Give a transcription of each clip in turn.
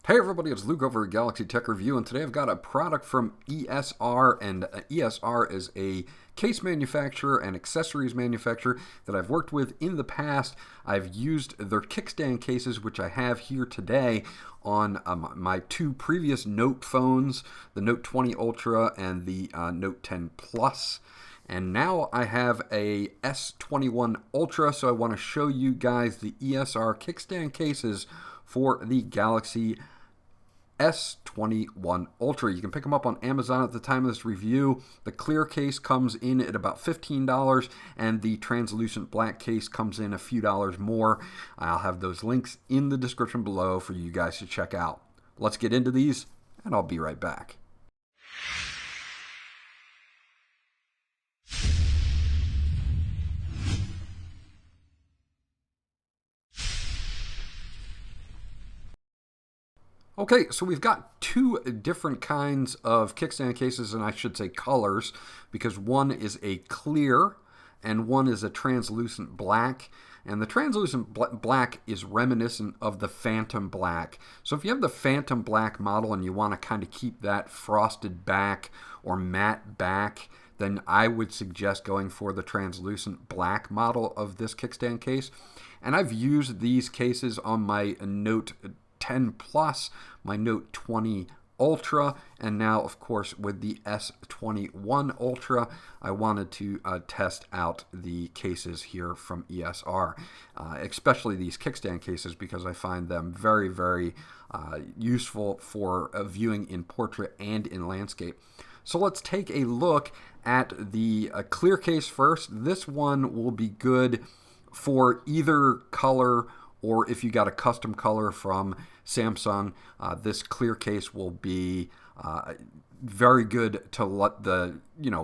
Hey everybody, it's Luke over at Galaxy Tech Review, and today I've got a product from ESR, and ESR is a case manufacturer and accessories manufacturer that I've worked with in the past. I've used their kickstand cases, which I have here today on my two previous Note phones, the Note 20 Ultra and the Note 10 Plus. And now I have a S21 Ultra, so I want to show you guys the ESR kickstand cases for the Galaxy S21 Ultra. You can pick them up on Amazon at the time of this review. The clear case comes in at about $15, and the translucent black case comes in a few dollars more. I'll have those links in the description below for you guys to check out. Let's get into these, and I'll be right back. Okay, so we've got two different kinds of kickstand cases, and I should say colors, because one is a clear and one is a translucent black. And the translucent black is reminiscent of the Phantom Black. So if you have the Phantom Black model and you want to kind of keep that frosted back or matte back, then I would suggest going for the translucent black model of this kickstand case. And I've used these cases on my Note 10 Plus, my Note 20 Ultra, and now of course with the S21 Ultra, I wanted to test out the cases here from ESR, especially these kickstand cases, because I find them very, very useful for viewing in portrait and in landscape. So let's take a look at the clear case first. This one will be good for either color, or if you got a custom color from Samsung, this clear case will be very good to let the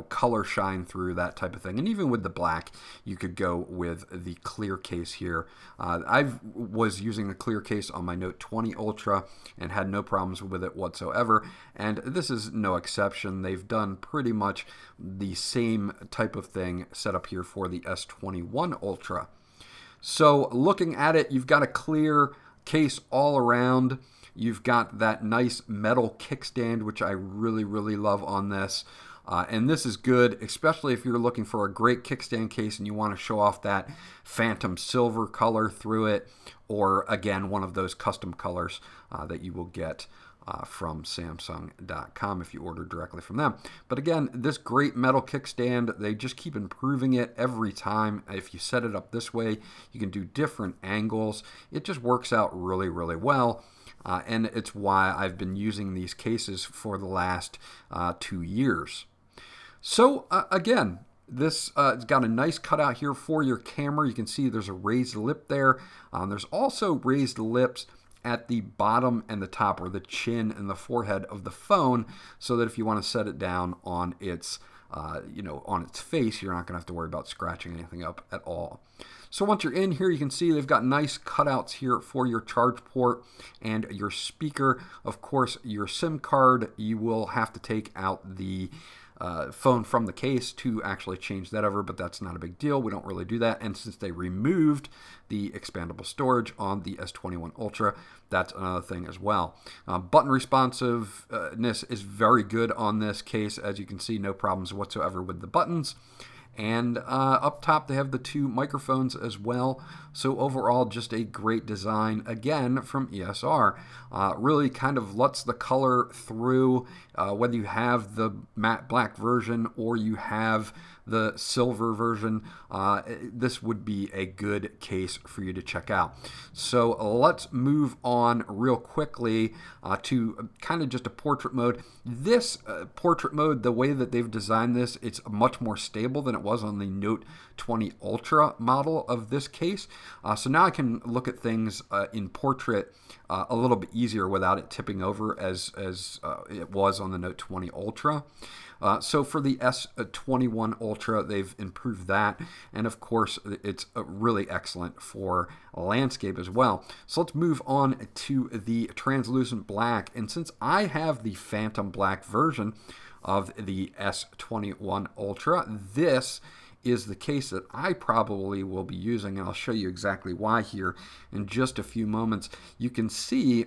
color shine through, that type of thing. And even with the black, you could go with the clear case here. I was using the clear case on my Note 20 Ultra and had no problems with it whatsoever. And this is no exception. They've done pretty much the same type of thing set up here for the S21 Ultra. So looking at it, you've got a clear case all around. You've got that nice metal kickstand, which I really, really love on this. And this is good, especially if you're looking for a great kickstand case and you want to show off that phantom silver color through it, or again, one of those custom colors that you will get from Samsung.com if you order directly from them. But again, this great metal kickstand, they just keep improving it every time. If you set it up this way, you can do different angles. It just works out really, really well. And it's why I've been using these cases for the last 2 years. So again, this it's got a nice cutout here for your camera. You can see there's a raised lip there. There's also raised lips at the bottom and the top, or the chin and the forehead of the phone, so that if you want to set it down on its on its face, you're not going to have to worry about scratching anything up at all. So once you're in here, you can see they've got nice cutouts here for your charge port and your speaker. Of course, your SIM card, you will have to take out the phone from the case to actually change that over, but that's not a big deal. We don't really do that. And since they removed the expandable storage on the S21 Ultra, that's another thing as well. Button responsiveness is very good on this case. As you can see, no problems whatsoever with the buttons. And up top, they have the two microphones as well. So overall, just a great design, again, from ESR. Really kind of lets the color through, whether you have the matte black version or you have the silver version. This would be a good case for you to check out. So let's move on real quickly to kind of just a portrait mode. This portrait mode, the way that they've designed this, it's much more stable than it was on the Note 20 Ultra model of this case. So now I can look at things in portrait a little bit easier without it tipping over as it was on the Note 20 Ultra. So for the S21 Ultra, they've improved that, and of course it's really excellent for landscape as well. So let's move on to the translucent black, and since I have the Phantom Black version of the S21 Ultra, this is the case that I probably will be using, and I'll show you exactly why here in just a few moments. You can see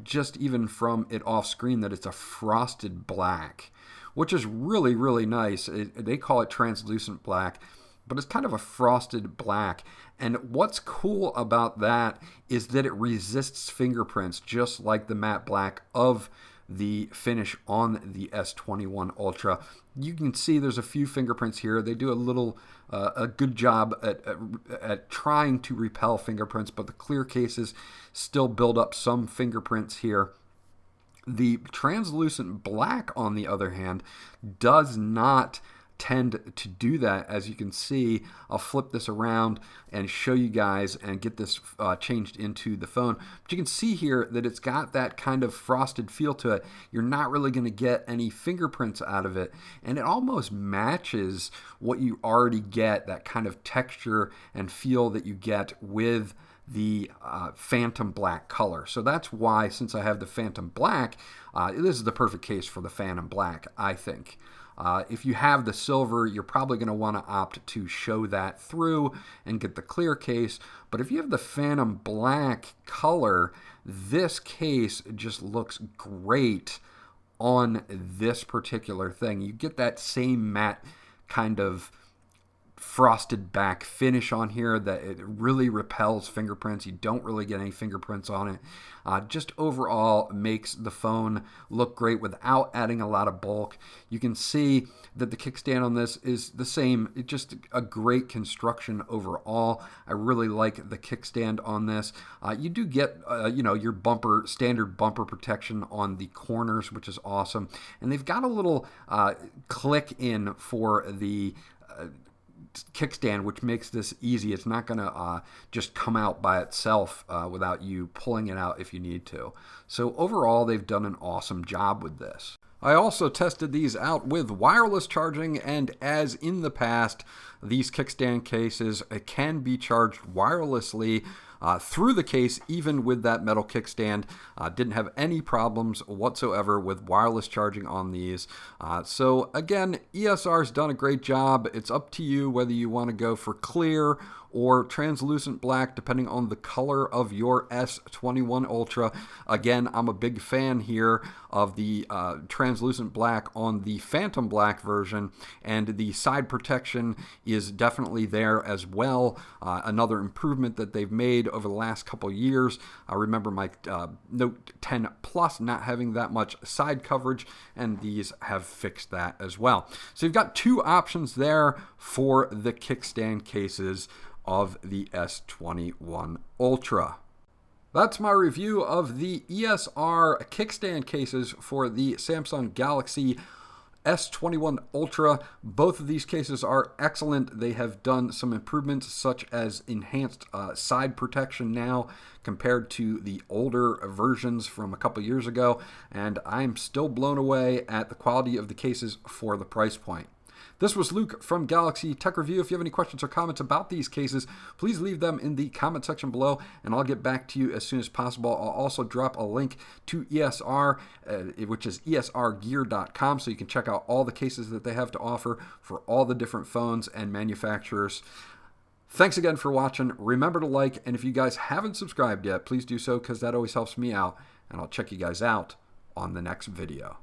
just even from it off screen that it's a frosted black, which is really, really nice. They call it translucent black, but it's kind of a frosted black. And what's cool about that is that it resists fingerprints, just like the matte black of the finish on the S21 Ultra. You can see there's a few fingerprints here. They do a good job at trying to repel fingerprints, but the clear cases still build up some fingerprints here. The translucent black, on the other hand, does not tend to do that. As you can see, I'll flip this around and show you guys and get this changed into the phone. But you can see here that it's got that kind of frosted feel to it. You're not really going to get any fingerprints out of it, and it almost matches what you already get, that kind of texture and feel that you get with the Phantom Black color. So that's why, since I have the Phantom Black, this is the perfect case for the Phantom Black, I think. If you have the silver, you're probably going to want to opt to show that through and get the clear case. But if you have the Phantom Black color, this case just looks great on this particular thing. You get that same matte kind of frosted back finish on here that it really repels fingerprints. You don't really get any fingerprints on it. Just overall makes the phone look great without adding a lot of bulk. You can see that the kickstand on this is the same. It's just a great construction overall. I really like the kickstand on this. You do get your standard bumper protection on the corners, which is awesome. And they've got a little click in for the kickstand, which makes this easy. It's not going to just come out by itself without you pulling it out if you need to. So overall, they've done an awesome job with this. I also tested these out with wireless charging, and as in the past, these kickstand cases can be charged wirelessly through the case, even with that metal kickstand. Didn't have any problems whatsoever with wireless charging on these. So again, ESR's done a great job. It's up to you whether you want to go for clear or translucent black, depending on the color of your S21 Ultra. Again, I'm a big fan here of the translucent black on the Phantom Black version, and the side protection is definitely there as well. Another improvement that they've made over the last couple years. I remember my Note 10 Plus not having that much side coverage, and these have fixed that as well. So you've got two options there for the kickstand cases of the S21 Ultra. That's my review of the ESR kickstand cases for the Samsung Galaxy S21 Ultra. Both of these cases are excellent. They have done some improvements, such as enhanced side protection now compared to the older versions from a couple years ago, and I'm still blown away at the quality of the cases for the price point. This was Luke from Galaxy Tech Review. If you have any questions or comments about these cases, please leave them in the comment section below, and I'll get back to you as soon as possible. I'll also drop a link to ESR, which is esrgear.com, so you can check out all the cases that they have to offer for all the different phones and manufacturers. Thanks again for watching. Remember to like, and if you guys haven't subscribed yet, please do so, because that always helps me out, and I'll check you guys out on the next video.